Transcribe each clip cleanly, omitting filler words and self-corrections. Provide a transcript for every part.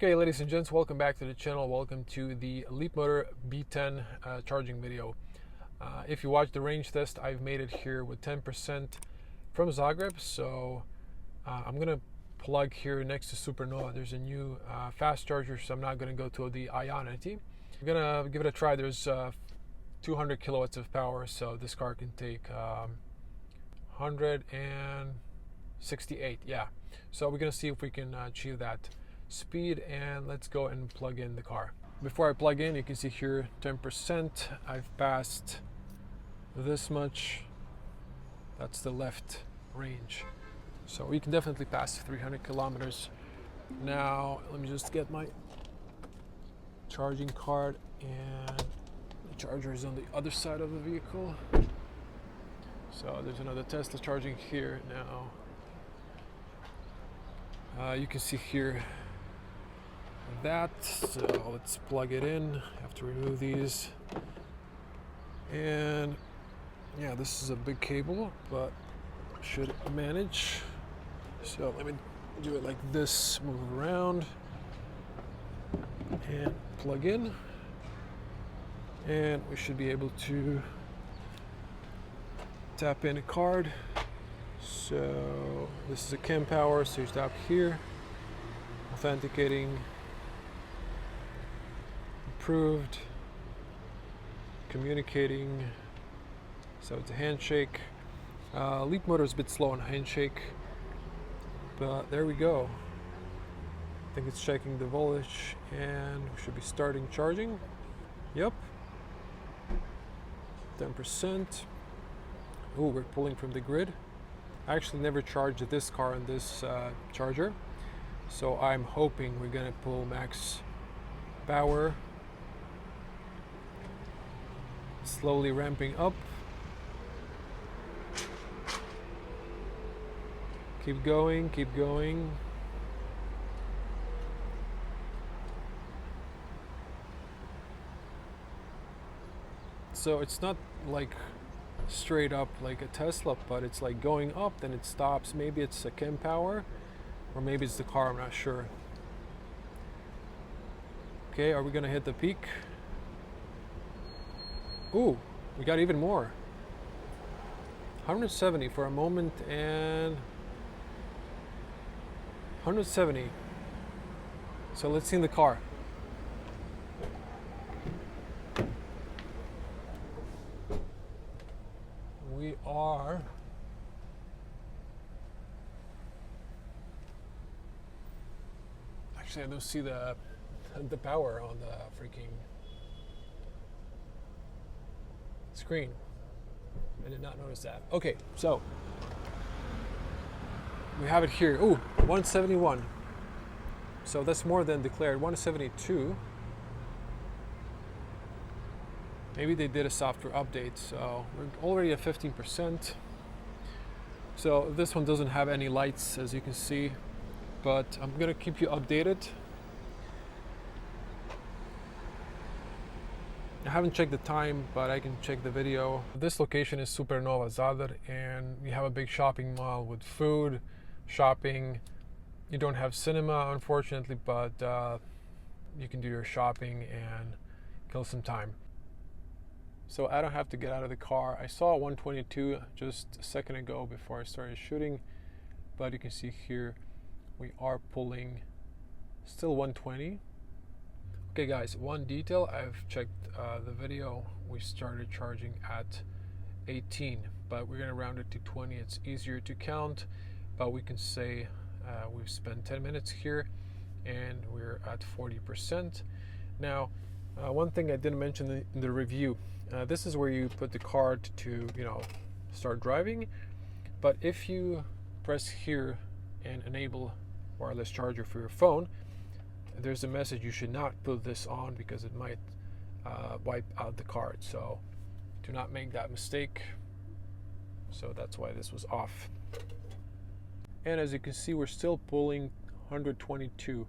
Okay, ladies and gents, welcome back to the channel. Welcome to the Leapmotor B10 charging video. If you watch the range test, I've made it here with 10% from Zagreb. So I'm going to plug here next to Supernova. There's a new fast charger, so I'm not going to go to the Ionity. I'm going to give it a try. There's 200 kilowatts of power, so this car can take 168. Yeah, so we're going to see if we can achieve that speed, and let's go and plug in the car. Before I plug in, you can see here 10%. I've passed this much. That's the left range, so we can definitely pass 300 kilometers. Now let me just get my charging card, and the charger is on the other side of the vehicle. So there's another Tesla charging here now. You can see here that, so let's plug it in. I have to remove these, and yeah, this is a big cable, but should manage. So let me do it like this, move it around and plug in, and we should be able to tap in a card. So this is a kWh, so you tap here, authenticating, approved, communicating. So it's a handshake. Leapmotor is a bit slow on handshake, but there we go. I think it's checking the voltage, and we should be starting charging. Yep, 10%. Oh, we're pulling from the grid. I actually never charged this car on this charger, so I'm hoping we're gonna pull max power. Slowly ramping up. Keep going, keep going. So it's not like straight up like a Tesla, but it's like going up, then it stops. Maybe it's a kWh, or maybe it's the car, I'm not sure. Okay, are we gonna hit the peak? Ooh, we got even more. 170 for a moment, and 170. So let's see in the car. We are actually, I don't see the power on the freaking screen. I did not notice that. Okay, so we have it here. Ooh, 171. So that's more than declared. 172. Maybe they did a software update. So we're already at 15%. So this one doesn't have any lights, as you can see, but I'm gonna keep you updated. I haven't checked the time, but I can check the video. This location is Supernova Zadar, and we have a big shopping mall with food, shopping. You don't have cinema, unfortunately, but you can do your shopping and kill some time. So I don't have to get out of the car. I saw 122 just a second ago before I started shooting, but you can see here we are pulling still 120. Okay guys, one detail, I've checked the video. We started charging at 18, but we're gonna round it to 20. It's easier to count, but we can say we've spent 10 minutes here and we're at 40%. Now, one thing I didn't mention in the review, this is where you put the card to, start driving. But if you press here and enable wireless charger for your phone, there's a message you should not put this on because it might wipe out the card. So do not make that mistake. So that's why this was off. And as you can see, we're still pulling 122. I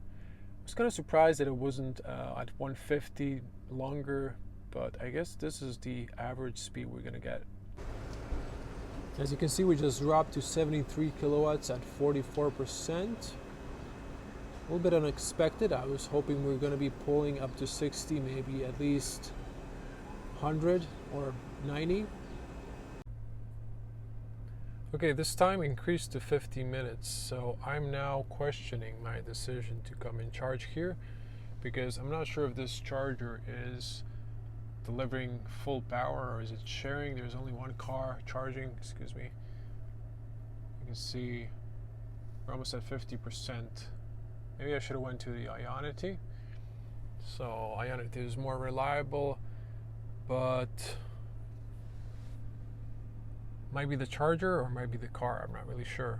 was kind of surprised that it wasn't at 150 longer, but I guess this is the average speed we're gonna get. As you can see, we just dropped to 73 kilowatts at 44%. A little bit unexpected. I was hoping we were going to be pulling up to 60, maybe at least 100 or 90. Okay, this time increased to 50 minutes, so I'm now questioning my decision to come and charge here because I'm not sure if this charger is delivering full power or is it sharing. There's only one car charging, excuse me. You can see we're almost at 50%. Maybe I should have went to the Ionity. So Ionity is more reliable, but might be the charger or might be the car. I'm not really sure.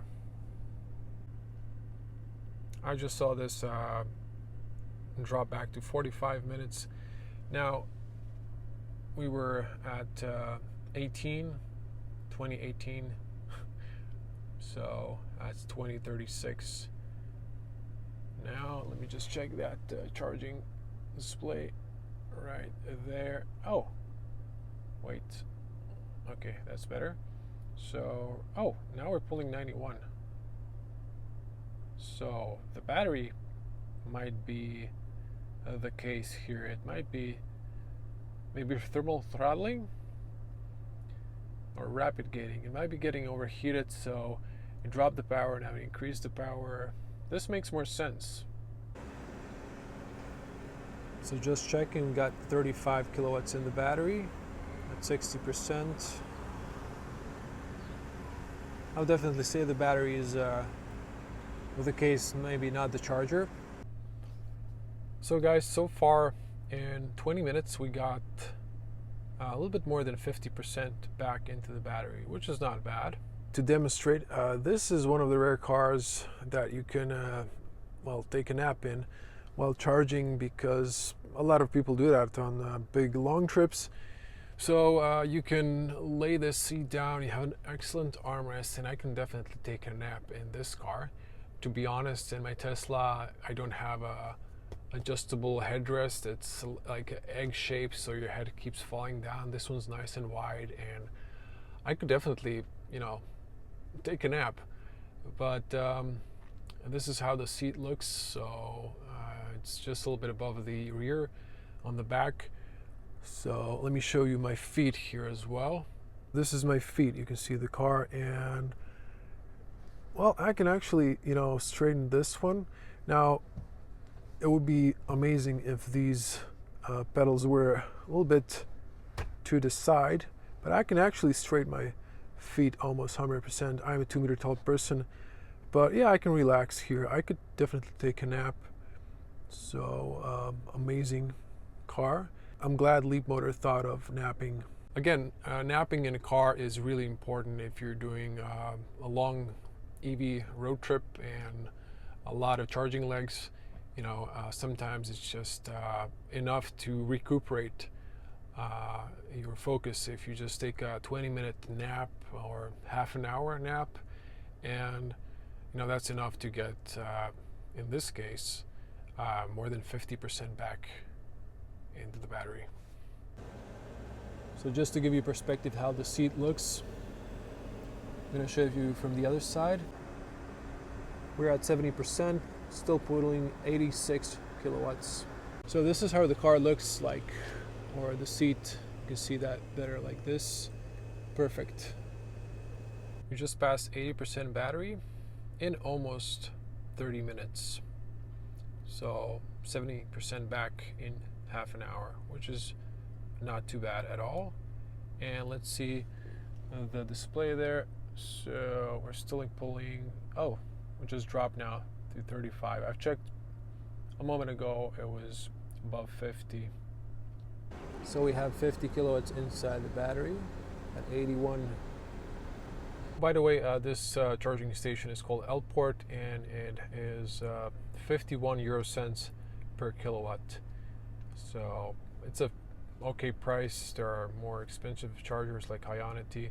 I just saw this drop back to 45 minutes. Now, we were at 2018. So that's 2036. Now, let me just check that charging display right there. Oh, wait. Okay, that's better. So, oh, now we're pulling 91. So the battery might be the case here. It might be maybe thermal throttling or rapid gating. It might be getting overheated, so it dropped the power, now it increased the power. This makes more sense. So just checking, we got 35 kilowatts in the battery at 60%. I'll definitely say the battery is with the case, maybe not the charger. So guys, so far in 20 minutes we got a little bit more than 50% back into the battery, which is not bad. To demonstrate, this is one of the rare cars that you can well, take a nap in while charging, because a lot of people do that on big long trips. So you can lay this seat down, you have an excellent armrest, and I can definitely take a nap in this car. To be honest, in my Tesla, I don't have a adjustable headrest. It's like an egg shape, so your head keeps falling down. This one's nice and wide, and I could definitely, you know, take a nap. But this is how the seat looks. So it's just a little bit above the rear on the back. So let me show you my feet here as well. This is my feet. You can see the car, and well, I can actually, you know, straighten this one. Now, it would be amazing if these pedals were a little bit to the side, but I can actually straighten my feet almost 100%. I'm a 2-meter tall person, but yeah, I can relax here. I could definitely take a nap. So amazing car. I'm glad Leapmotor thought of napping. Again, napping in a car is really important if you're doing a long EV road trip and a lot of charging legs. You know, sometimes it's just enough to recuperate your focus if you just take a 20-minute nap or half an hour nap, and you know that's enough to get, in this case, more than 50% back into the battery. So just to give you perspective how the seat looks, I'm going to show you from the other side. We're at 70%, still pulling 86 kilowatts. So this is how the car looks like, or the seat. You can see that better like this. Perfect. We just passed 80% battery in almost 30 minutes. So 70% back in half an hour, which is not too bad at all. And let's see the display there. So we're still pulling, oh, we just dropped now to 35. I've checked a moment ago, it was above 50. So we have 50 kilowatts inside the battery at 81. By the way, this charging station is called L-Port, and it is 51 euro cents per kilowatt. So it's a okay price. There are more expensive chargers like Ionity.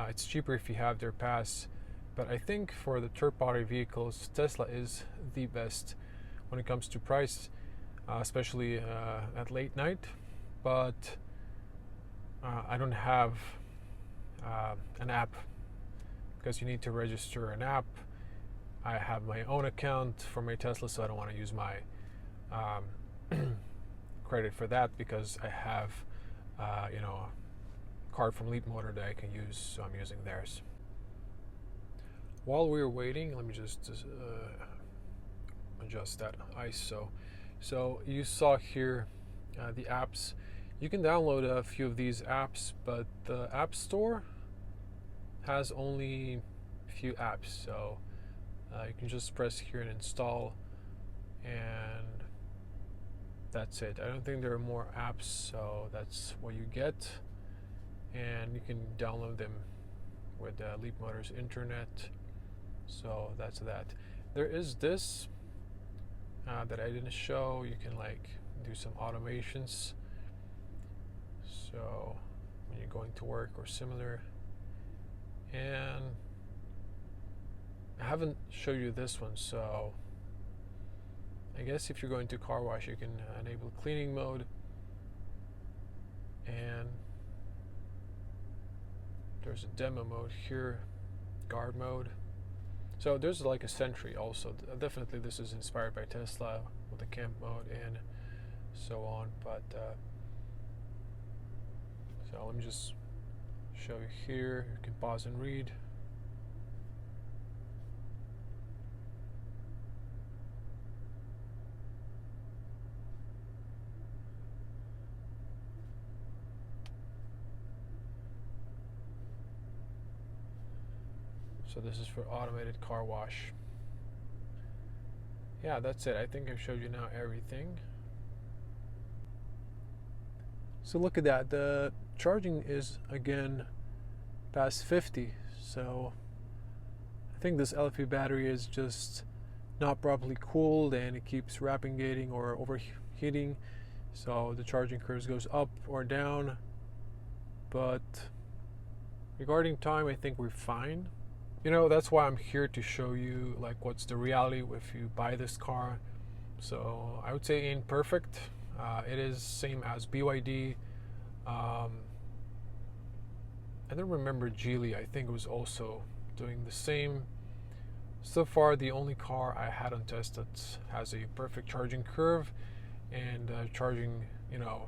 It's cheaper if you have their pass, but I think for the third-party vehicles, Tesla is the best when it comes to price, especially at late night. But I don't have an app, because you need to register an app. I have my own account for my Tesla, so I don't want to use my credit for that because I have you know, a card from Leapmotor that I can use, so I'm using theirs. While we're waiting, let me just adjust that ISO. So you saw here the apps. You can download a few of these apps, but the App Store has only a few apps. So you can just press here and install, and that's it. I don't think there are more apps, so that's what you get. And you can download them with Leapmotor's internet. So that's that. There is this that I didn't show. You can like do some automations. So when you're going to work or similar. And I haven't showed you this one, so I guess if you're going to car wash, you can enable cleaning mode. And there's a demo mode here, guard mode. So there's like a Sentry also. Definitely this is inspired by Tesla with the camp mode and so on. But so let me just show you here. You can pause and read. So this is for automated car wash. Yeah, that's it. I think I've showed you now everything. So look at that. The charging is again past 50. So I think this LFP battery is just not properly cooled and it keeps wrapping gating or overheating. So the charging curve goes up or down. But regarding time, I think we're fine. You know, that's why I'm here to show you like what's the reality if you buy this car. So I would say ain't perfect. It is same as BYD. I don't remember Geely. I think it was also doing the same. So far, the only car I had on test that has a perfect charging curve and charging, you know,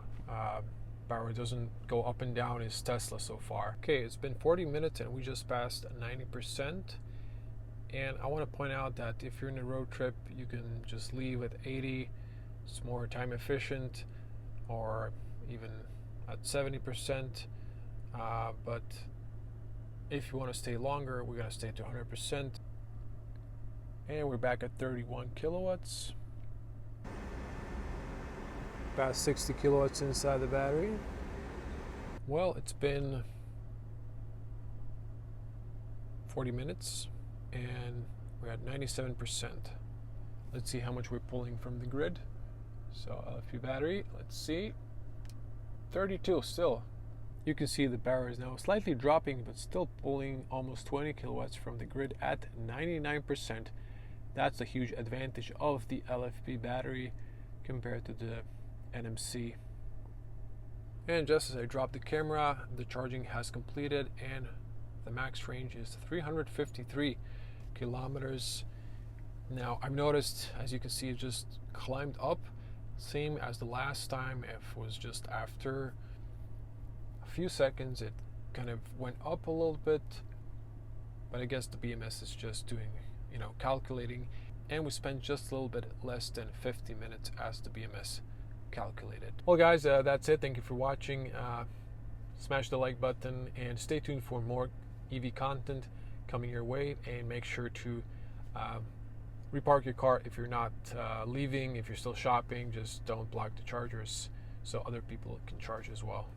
power doesn't go up and down is Tesla so far. Okay, it's been 40 minutes and we just passed 90%. And I want to point out that if you're in a road trip, you can just leave at 80. It's more time efficient, or even at 70%. But if you want to stay longer, we're going to stay to 100%. And we're back at 31 kilowatts. Past 60 kilowatts inside the battery. Well, it's been 40 minutes and we're at 97%. Let's see how much we're pulling from the grid. So LFP battery, let's see, 32 still. You can see the barrel is now slightly dropping, but still pulling almost 20 kilowatts from the grid at 99%. That's a huge advantage of the LFP battery compared to the NMC. And just as I dropped the camera, the charging has completed and the max range is 353 kilometers. Now I've noticed, as you can see, it just climbed up, same as the last time. It was just after a few seconds it kind of went up a little bit, but I guess the BMS is just doing, you know, calculating, and we spent just a little bit less than 50 minutes as the BMS calculated. Well guys, that's it. Thank you for watching. Smash the like button and stay tuned for more EV content coming your way, and make sure to repark your car if you're not leaving. If you're still shopping, just don't block the chargers so other people can charge as well.